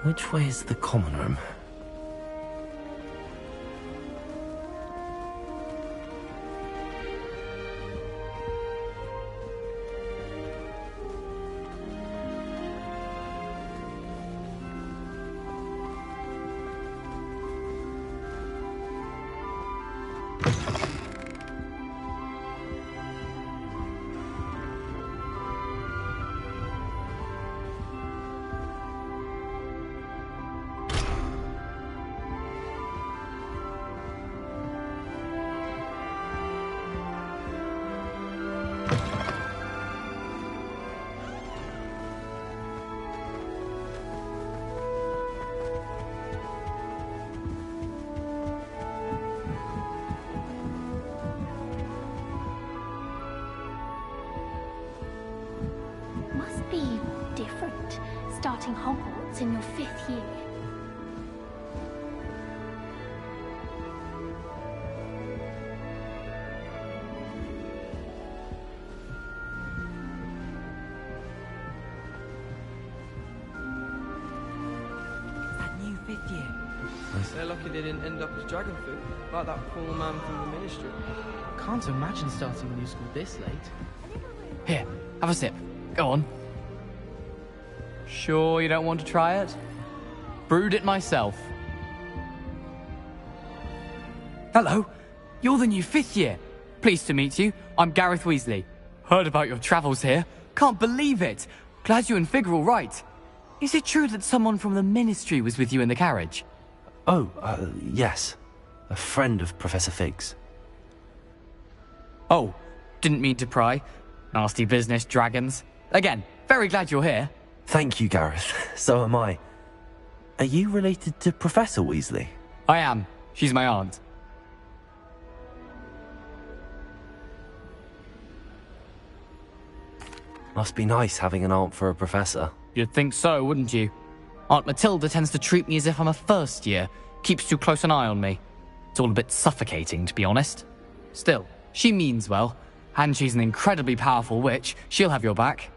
Which way is the common room? Must be different, starting Hogwarts in your 5th year. That new 5th year. They're lucky they didn't end up as dragon food, like that poor man from the ministry. Can't imagine starting a new school this late. Here, have a sip. Go on. Sure you don't want to try it? Brewed it myself. Hello, you're the new 5th year. Pleased to meet you. I'm Gareth Weasley. Heard about your travels here. Can't believe it. Glad you and Fig are all right. Is it true that someone from the ministry was with you in the carriage? Oh, yes. A friend of Professor Fig's. Oh, didn't mean to pry. Nasty business, dragons. Again, very glad you're here. Thank you, Gareth. So am I. Are you related to Professor Weasley? I am. She's my aunt. Must be nice having an aunt for a professor. You'd think so, wouldn't you? Aunt Matilda tends to treat me as if I'm a first year. Keeps too close an eye on me. It's all a bit suffocating, to be honest. Still, she means well. And she's an incredibly powerful witch. She'll have your back.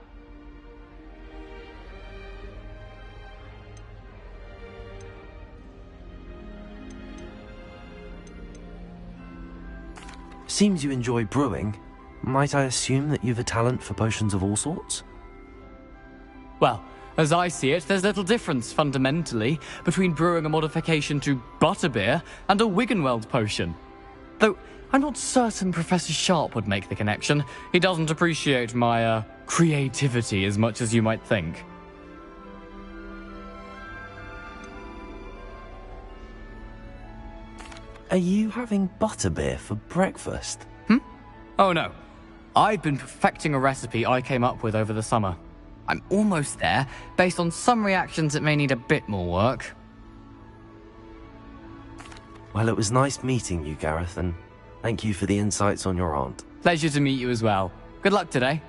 Seems you enjoy brewing. Might I assume that you've a talent for potions of all sorts? Well, as I see it, there's little difference, fundamentally, between brewing a modification to butterbeer and a Wiggenweld potion. Though, I'm not certain Professor Sharp would make the connection. He doesn't appreciate my, creativity as much as you might think. Are you having butterbeer for breakfast? Oh no. I've been perfecting a recipe I came up with over the summer. I'm almost there, based on some reactions that may need a bit more work. Well, it was nice meeting you, Gareth, and thank you for the insights on your aunt. Pleasure to meet you as well. Good luck today.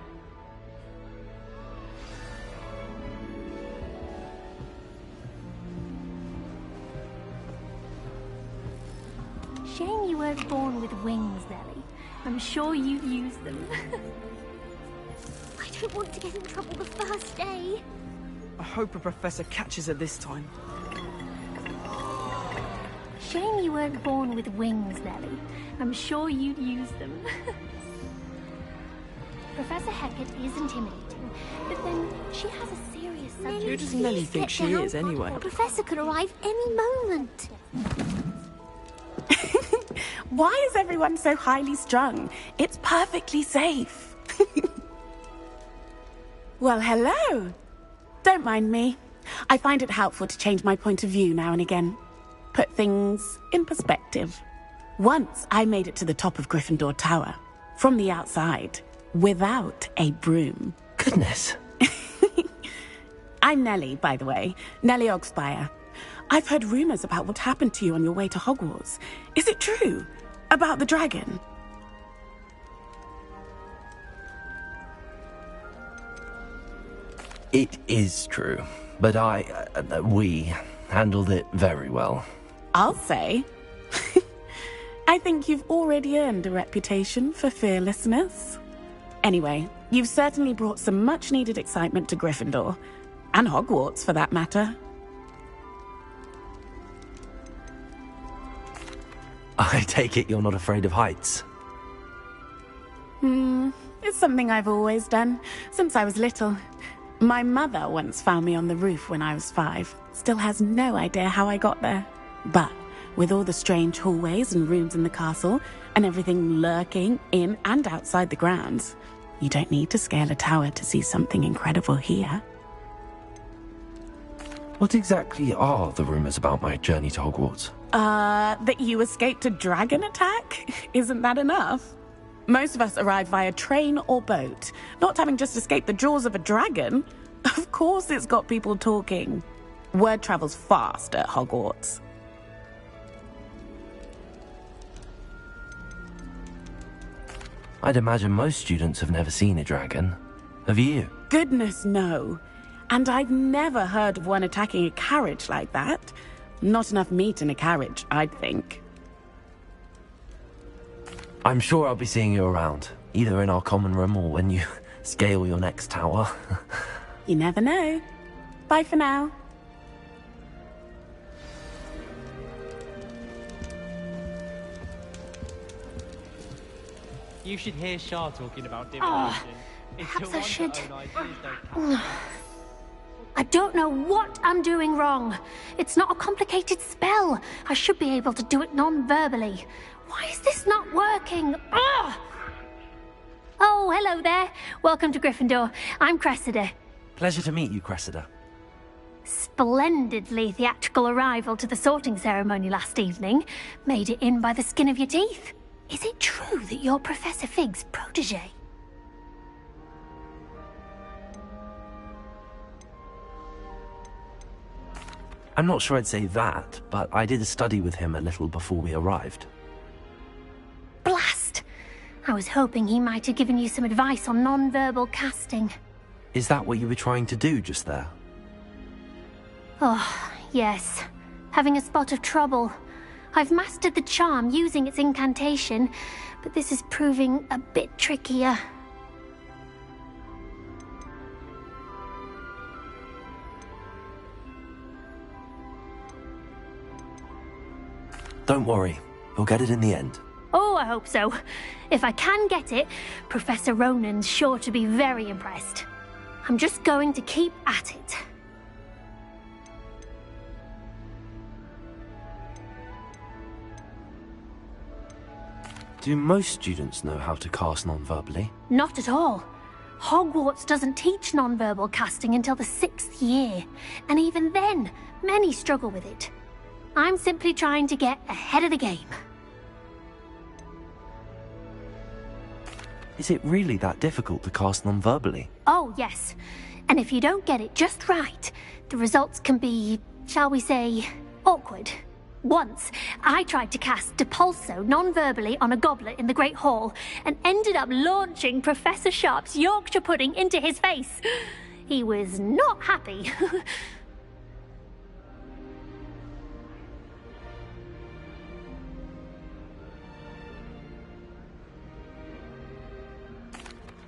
Shame you weren't born with wings, Nellie. I'm sure you'd use them. I don't want to get in trouble the first day. I hope a professor catches her this time. Shame you weren't born with wings, Nellie. I'm sure you'd use them. Professor Hecat is intimidating, but then she has a serious subject. Who does Nellie think she is, anyway? A professor could arrive any moment. Why is everyone so highly strung? It's perfectly safe. Well, hello. Don't mind me. I find it helpful to change my point of view now and again. Put things in perspective. Once I made it to the top of Gryffindor Tower, from the outside, without a broom. Goodness. I'm Nellie, by the way. Nellie Ogspire. I've heard rumors about what happened to you on your way to Hogwarts. Is it true? About the dragon? It is true, but we handled it very well. I'll say. I think you've already earned a reputation for fearlessness. Anyway, you've certainly brought some much-needed excitement to Gryffindor. And Hogwarts, for that matter. I take it you're not afraid of heights. It's something I've always done, since I was little. My mother once found me on the roof when I was 5. Still has no idea how I got there. But with all the strange hallways and rooms in the castle, and everything lurking in and outside the grounds, you don't need to scale a tower to see something incredible here. What exactly are the rumours about my journey to Hogwarts? That you escaped a dragon attack? Isn't that enough? Most of us arrive via train or boat, not having just escaped the jaws of a dragon. Of course it's got people talking. Word travels fast at Hogwarts. I'd imagine most students have never seen a dragon. Have you? Goodness, no. And I've never heard of one attacking a carriage like that. Not enough meat in a carriage, I'd think. I'm sure I'll be seeing you around, either in our common room or when you scale your next tower. You never know. Bye for now. You should hear Shah talking about divination. Perhaps I should. I don't know what I'm doing wrong. It's not a complicated spell. I should be able to do it non-verbally. Why is this not working? Ugh! Oh, hello there. Welcome to Gryffindor. I'm Cressida. Pleasure to meet you, Cressida. Splendidly theatrical arrival to the sorting ceremony last evening. Made it in by the skin of your teeth. Is it true that you're Professor Fig's protege? I'm not sure I'd say that, but I did study with him a little before we arrived. Blast! I was hoping he might have given you some advice on non-verbal casting. Is that what you were trying to do just there? Oh, yes. Having a spot of trouble. I've mastered the charm using its incantation, but this is proving a bit trickier. Don't worry, we'll get it in the end. Oh, I hope so. If I can get it, Professor Ronan's sure to be very impressed. I'm just going to keep at it. Do most students know how to cast non-verbally? Not at all. Hogwarts doesn't teach non-verbal casting until the 6th year, and even then, many struggle with it. I'm simply trying to get ahead of the game. Is it really that difficult to cast non-verbally? Oh, yes. And if you don't get it just right, the results can be, shall we say, awkward. Once, I tried to cast Depulso non-verbally on a goblet in the Great Hall and ended up launching Professor Sharp's Yorkshire pudding into his face. He was not happy.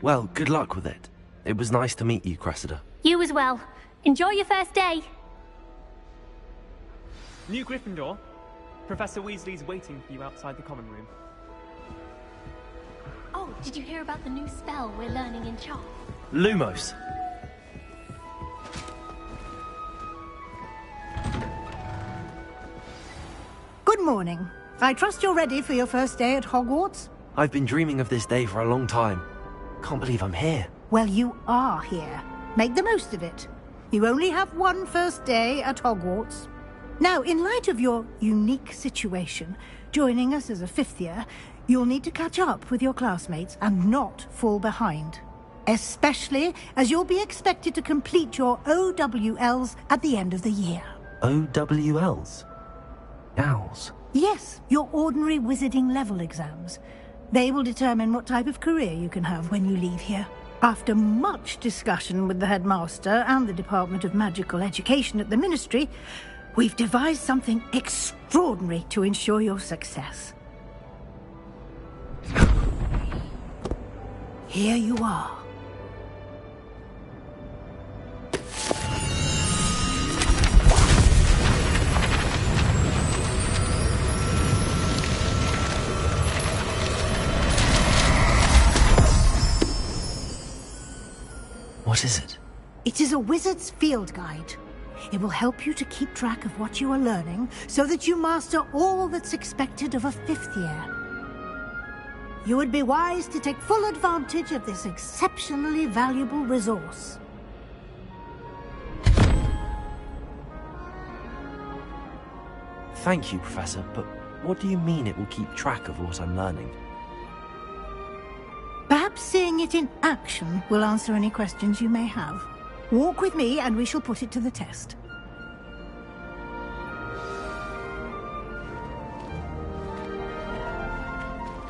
Well, good luck with it. It was nice to meet you, Cressida. You as well. Enjoy your first day. New Gryffindor. Professor Weasley's waiting for you outside the common room. Oh, did you hear about the new spell we're learning in Charm? Lumos. Good morning. I trust you're ready for your first day at Hogwarts? I've been dreaming of this day for a long time. Can't believe I'm here. Well, you are here. Make the most of it. You only have one first day at Hogwarts. Now, in light of your unique situation, joining us as a 5th year, you'll need to catch up with your classmates and not fall behind. Especially as you'll be expected to complete your OWLs at the end of the year. OWLs? Owls? Yes, your ordinary wizarding level exams. They will determine what type of career you can have when you leave here. After much discussion with the headmaster and the Department of Magical Education at the Ministry, we've devised something extraordinary to ensure your success. Here you are. What is it? It is a wizard's field guide. It will help you to keep track of what you are learning so that you master all that's expected of a 5th year. You would be wise to take full advantage of this exceptionally valuable resource. Thank you, Professor, but what do you mean it will keep track of what I'm learning? Perhaps seeing it in action will answer any questions you may have. Walk with me and we shall put it to the test.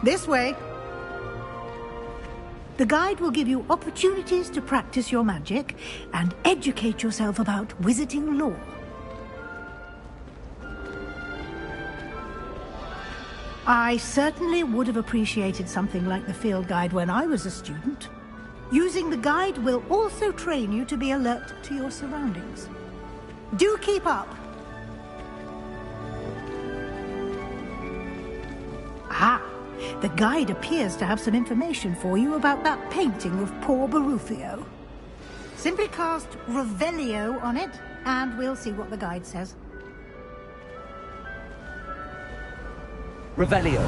This way. The guide will give you opportunities to practice your magic and educate yourself about wizarding lore. I certainly would have appreciated something like the field guide when I was a student. Using the guide will also train you to be alert to your surroundings. Do keep up! Ah! The guide appears to have some information for you about that painting of poor Barufio. Simply cast Revelio on it, and we'll see what the guide says. Revelio.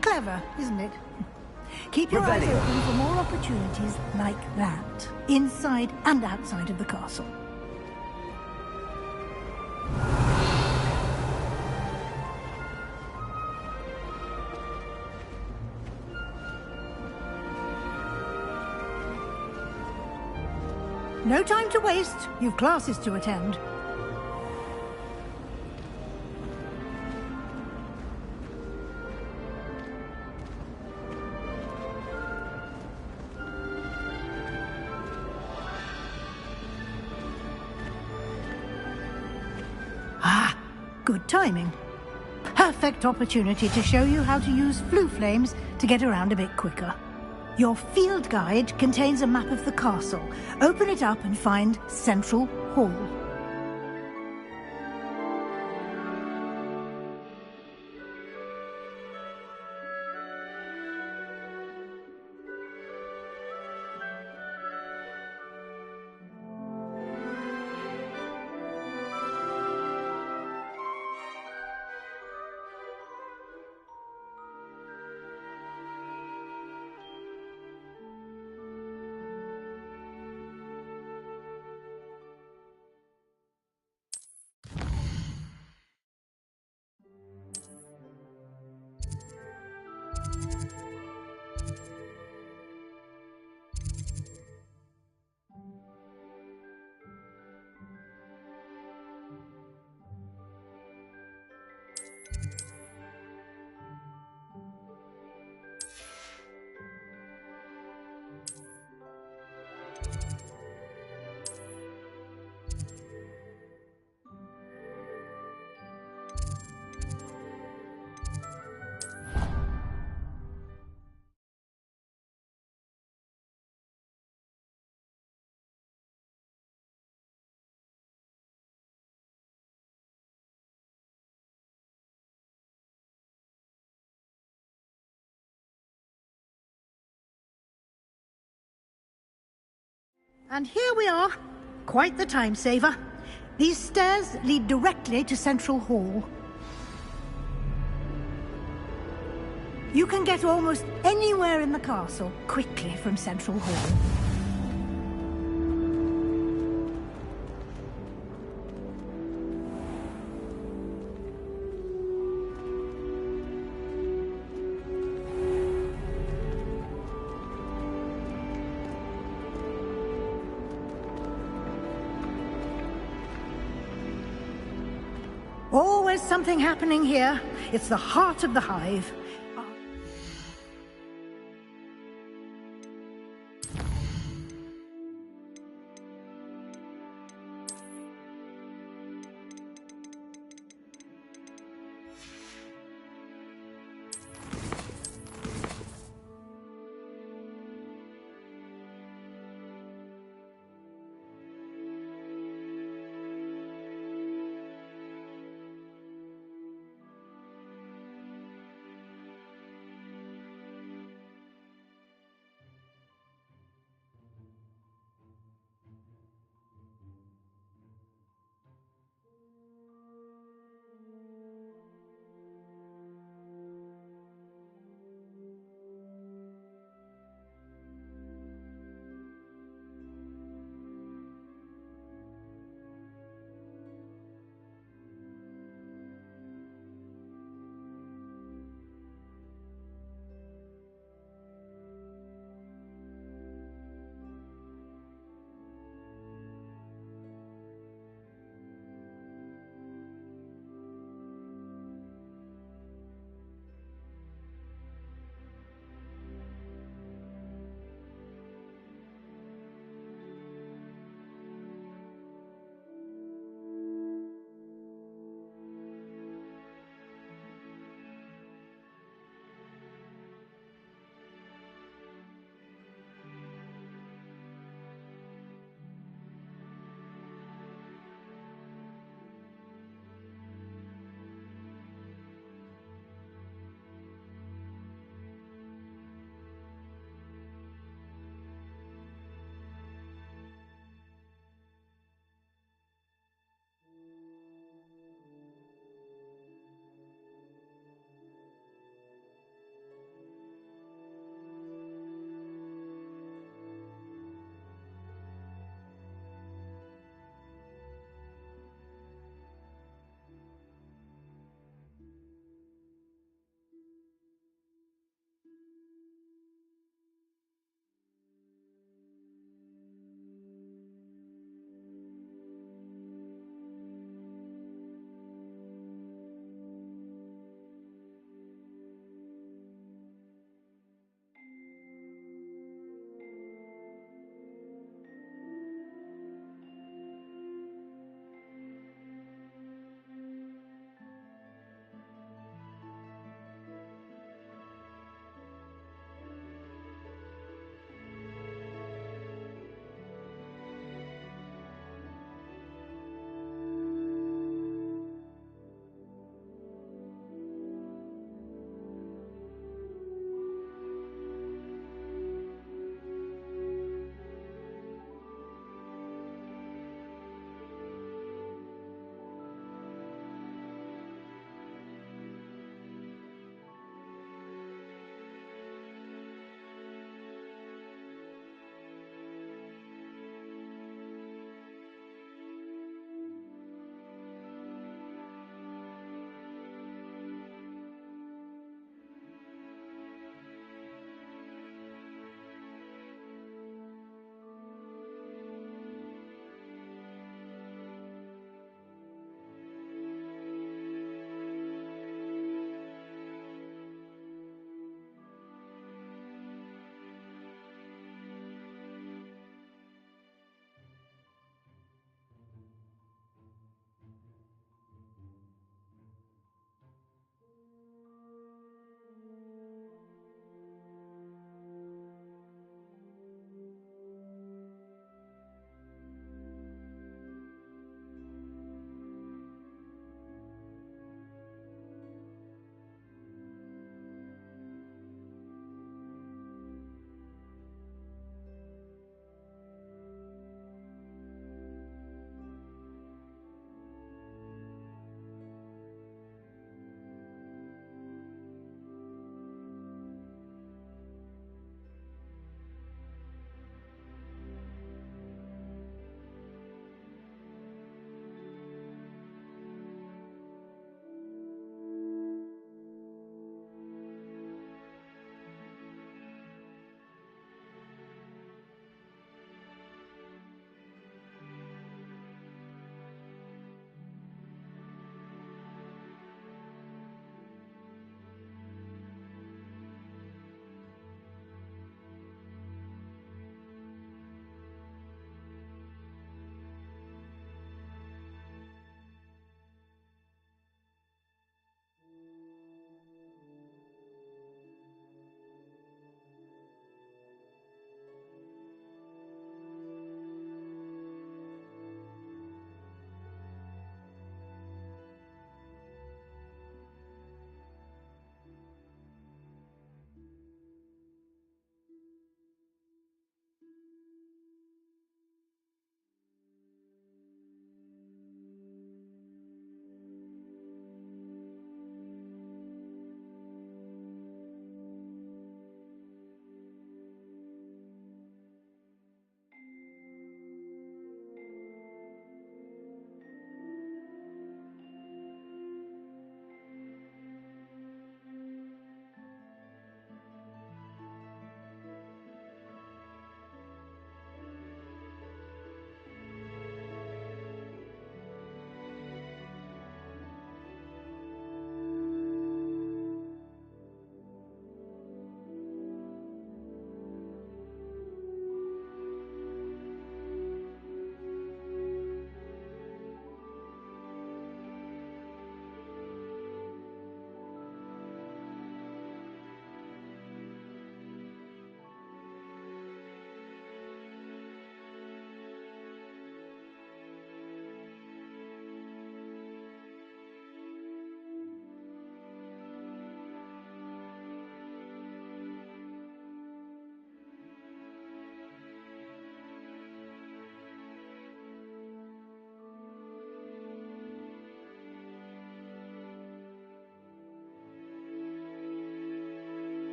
Clever, isn't it? Keep your eyes open for more opportunities like that, inside and outside of the castle. No time to waste. You've classes to attend. Good timing. Perfect opportunity to show you how to use flue flames to get around a bit quicker. Your field guide contains a map of the castle. Open it up and find Central Hall. And here we are. Quite the time saver. These stairs lead directly to Central Hall. You can get almost anywhere in the castle quickly from Central Hall. Always something happening here. It's the heart of the hive.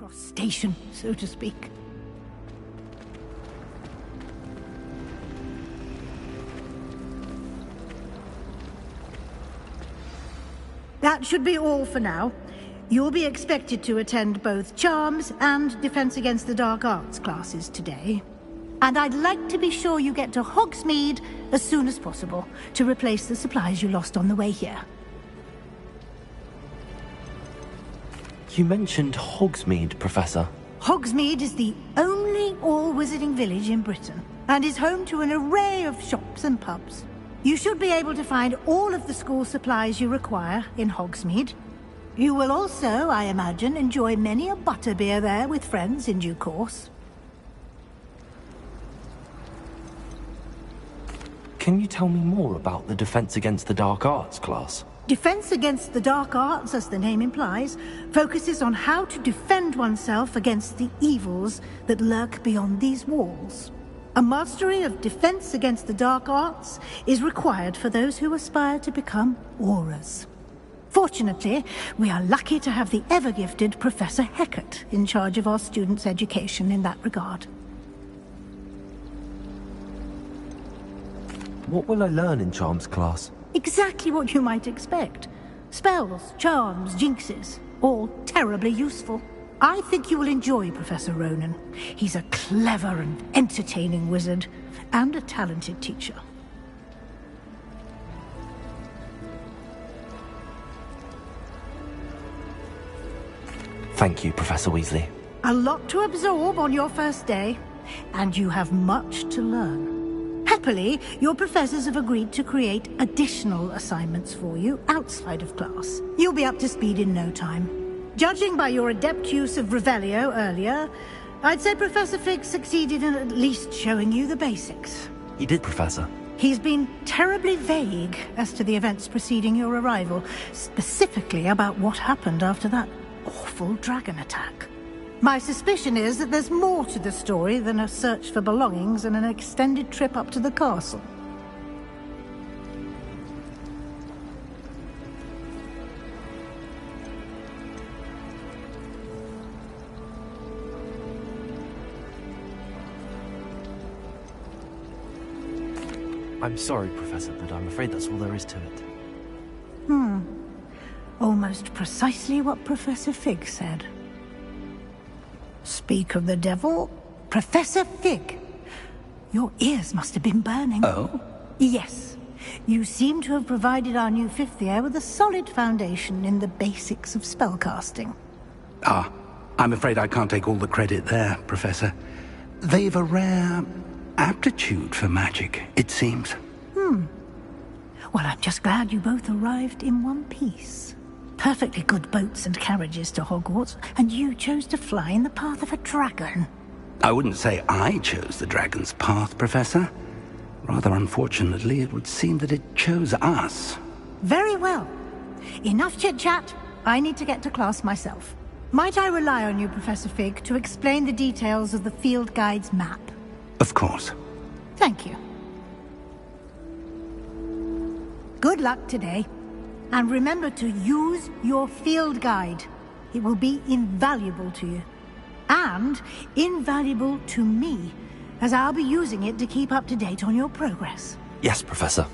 cross station, so to speak. That should be all for now. You'll be expected to attend both Charms and Defense Against the Dark Arts classes today. And I'd like to be sure you get to Hogsmeade as soon as possible to replace the supplies you lost on the way here. You mentioned Hogsmeade, Professor. Hogsmeade is the only all-wizarding village in Britain and is home to an array of shops and pubs. You should be able to find all of the school supplies you require in Hogsmeade. You will also, I imagine, enjoy many a butterbeer there with friends in due course. Can you tell me more about the Defense Against the Dark Arts class? Defense Against the Dark Arts, as the name implies, focuses on how to defend oneself against the evils that lurk beyond these walls. A mastery of Defense Against the Dark Arts is required for those who aspire to become Aurors. Fortunately, we are lucky to have the ever-gifted Professor Hecat in charge of our students' education in that regard. What will I learn in Charms class? Exactly what you might expect. Spells, charms, jinxes, all terribly useful. I think you will enjoy Professor Ronan. He's a clever and entertaining wizard, and a talented teacher. Thank you, Professor Weasley. A lot to absorb on your first day, and you have much to learn. Happily, your professors have agreed to create additional assignments for you outside of class. You'll be up to speed in no time. Judging by your adept use of Revelio earlier, I'd say Professor Fig succeeded in at least showing you the basics. He did, Professor. He's been terribly vague as to the events preceding your arrival, specifically about what happened after that awful dragon attack. My suspicion is that there's more to the story than a search for belongings and an extended trip up to the castle. I'm sorry, Professor, but I'm afraid that's all there is to it. Almost precisely what Professor Fig said. Speak of the devil, Professor Fig. Your ears must have been burning. Oh? Yes. You seem to have provided our new fifth year with a solid foundation in the basics of spellcasting. Ah, I'm afraid I can't take all the credit there, Professor. They've a rare aptitude for magic, it seems. Well, I'm just glad you both arrived in one piece. Perfectly good boats and carriages to Hogwarts, and you chose to fly in the path of a dragon. I wouldn't say I chose the dragon's path, Professor. Rather unfortunately, it would seem that it chose us. Very well. Enough chit-chat. I need to get to class myself. Might I rely on you, Professor Fig, to explain the details of the field guide's map? Of course. Thank you. Good luck today. And remember to use your field guide. It will be invaluable to you. And invaluable to me, as I'll be using it to keep up to date on your progress. Yes, Professor.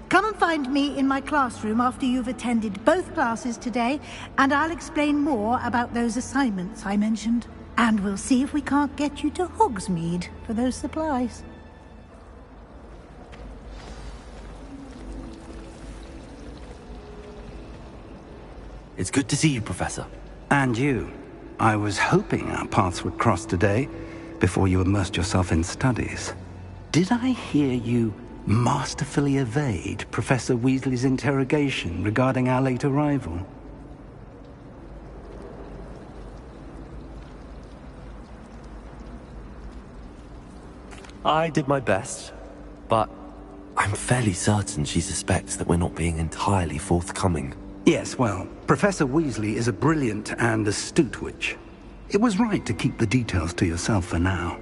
Come and find me in my classroom after you've attended both classes today, and I'll explain more about those assignments I mentioned. And we'll see if we can't get you to Hogsmeade for those supplies. It's good to see you, Professor. And you. I was hoping our paths would cross today, before you immersed yourself in studies. Did I hear you masterfully evade Professor Weasley's interrogation regarding our late arrival? I did my best, but I'm fairly certain she suspects that we're not being entirely forthcoming. Yes, well, Professor Weasley is a brilliant and astute witch. It was right to keep the details to yourself for now.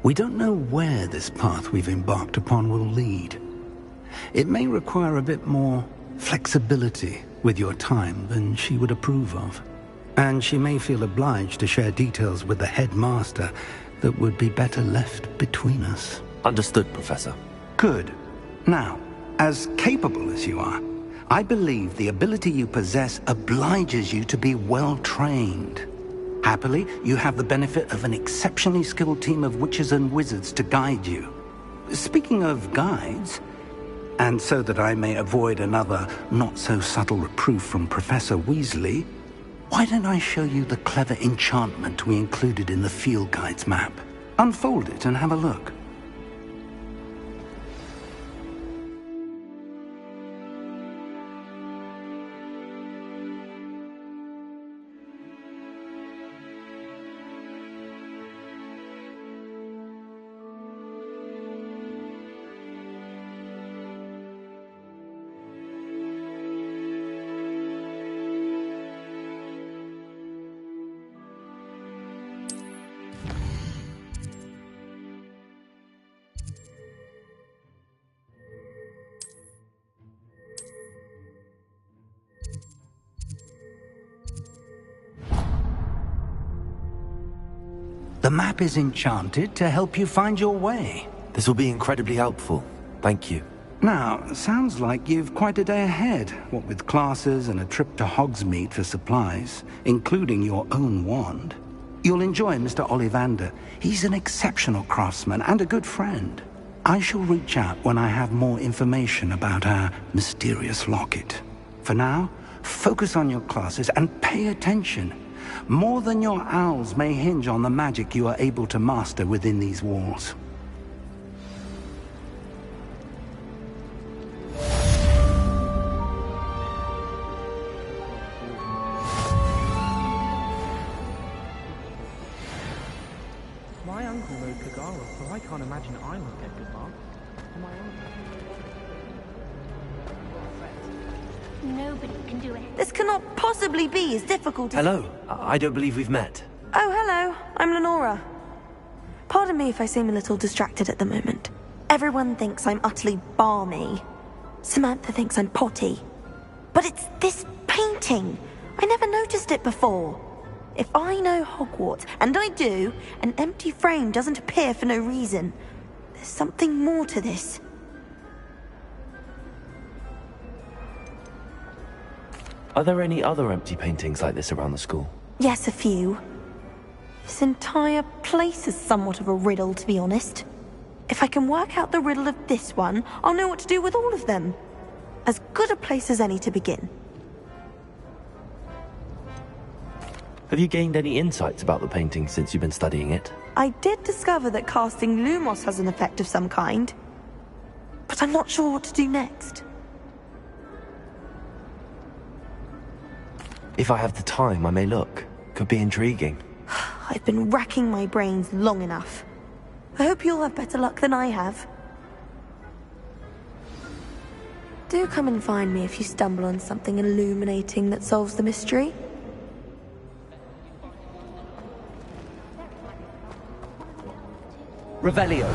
We don't know where this path we've embarked upon will lead. It may require a bit more flexibility with your time than she would approve of. and she may feel obliged to share details with the headmaster that would be better left between us. Understood, Professor. Good. Now, as capable as you are, I believe the ability you possess obliges you to be well trained. Happily, you have the benefit of an exceptionally skilled team of witches and wizards to guide you. Speaking of guides, and so that I may avoid another not-so-subtle reproof from Professor Weasley, why don't I show you the clever enchantment we included in the field guide's map? Unfold it and have a look. The map is enchanted to help you find your way. This will be incredibly helpful. Thank you. Now, sounds like you've quite a day ahead, what with classes and a trip to Hogsmeade for supplies, including your own wand. You'll enjoy Mr. Ollivander. He's an exceptional craftsman and a good friend. I shall reach out when I have more information about our mysterious locket. For now, focus on your classes and pay attention. More than your owls may hinge on the magic you are able to master within these walls. My uncle rode Kagara, so I can't imagine I would get good marks. Am I on? Nobody can do it. This cannot possibly be as difficult as... Hello. I don't believe we've met. Oh, hello. I'm Lenora. Pardon me if I seem a little distracted at the moment. Everyone thinks I'm utterly balmy. Samantha thinks I'm potty. But it's this painting. I never noticed it before. If I know Hogwarts, and I do, an empty frame doesn't appear for no reason. There's something more to this. Are there any other empty paintings like this around the school? Yes, a few. This entire place is somewhat of a riddle, to be honest. If I can work out the riddle of this one, I'll know what to do with all of them. As good a place as any to begin. Have you gained any insights about the painting since you've been studying it? I did discover that casting Lumos has an effect of some kind. But I'm not sure what to do next. If I have the time, I may look. Could be intriguing. I've been racking my brains long enough. I hope you'll have better luck than I have. Do come and find me if you stumble on something illuminating that solves the mystery. Revelio.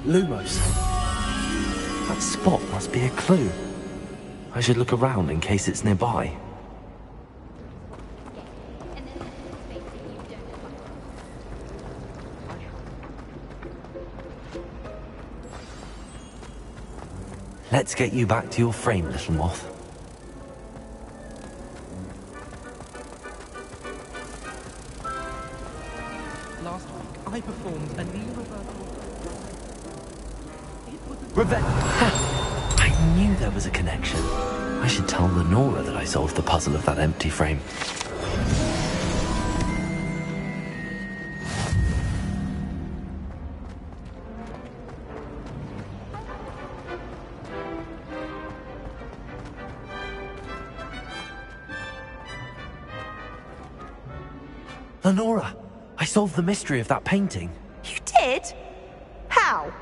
Lumos. That spot must be a clue. I should look around in case it's nearby. Let's get you back to your frame, little moth. Last week, I performed a knee reversal. I knew there was a connection. I should tell Lenora that I solved the puzzle of that empty frame. Lenora, I solved the mystery of that painting. You did? How?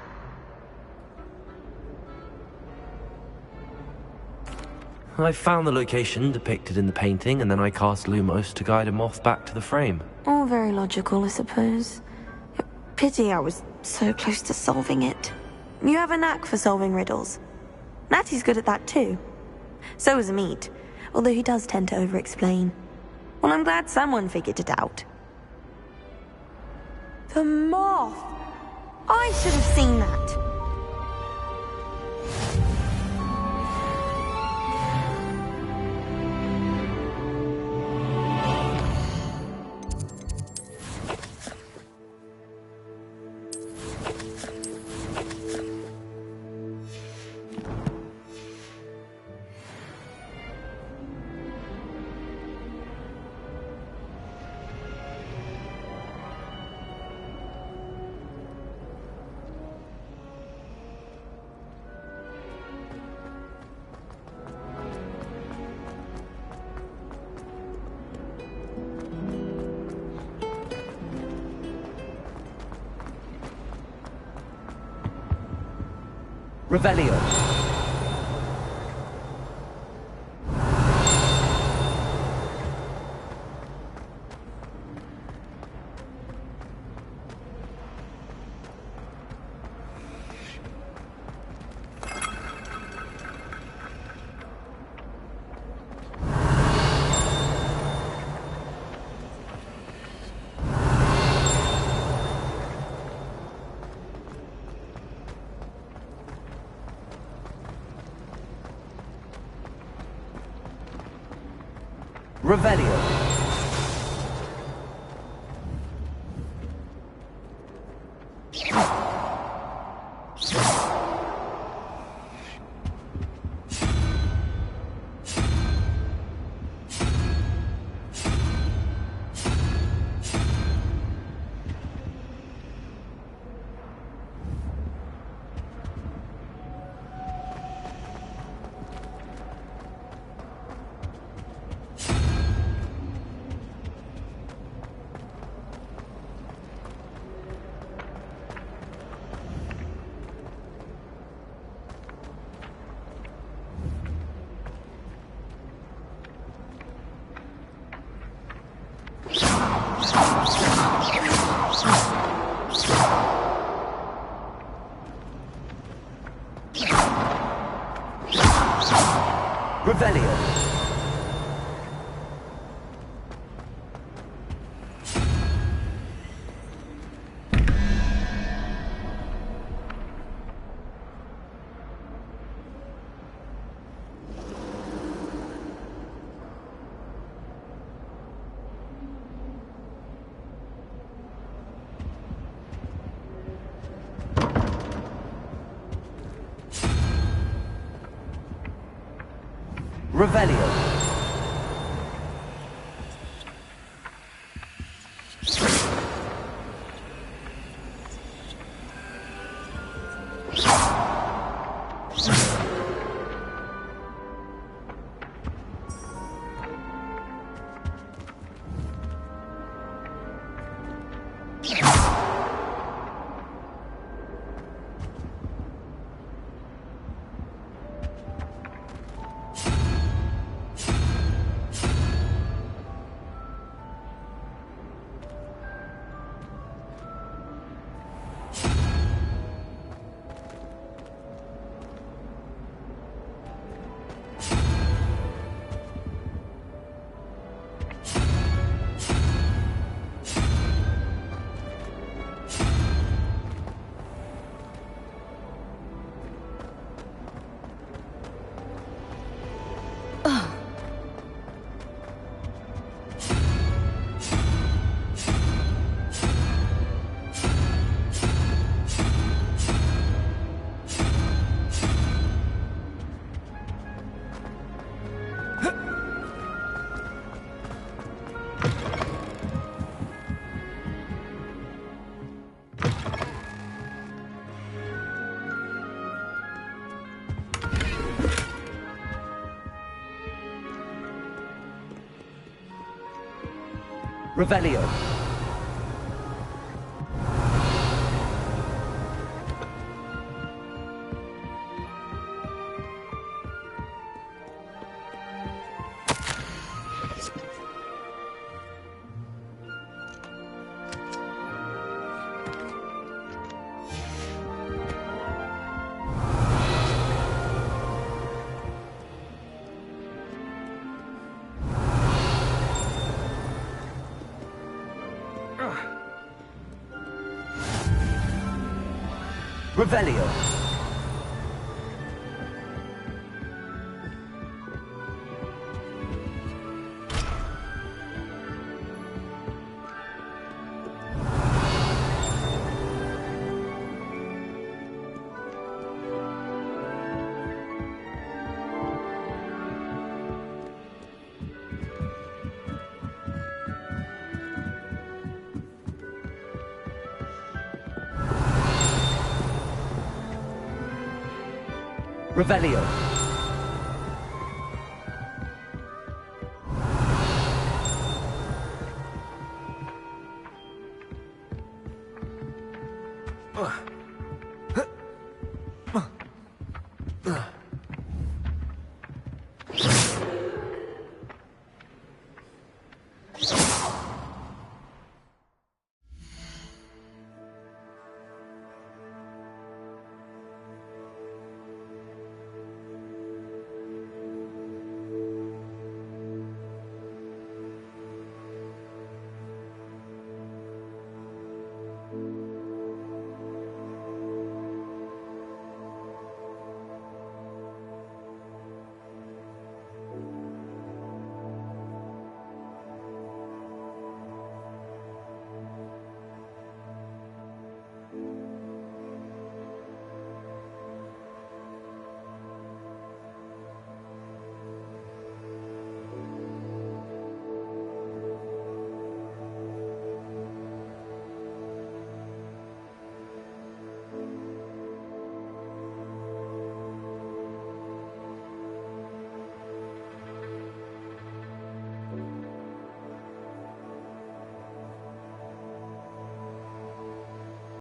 I found the location depicted in the painting, and then I cast Lumos to guide a moth back to the frame. All very logical, I suppose. Pity I was so close to solving it. You have a knack for solving riddles. Natty's good at that too. So is Amit, although he does tend to over-explain. Well, I'm glad someone figured it out. The moth! I should have seen that. Revelio. Revelio. Revelio. Revelio. Revelio. Revelio. Revelio. Ugh.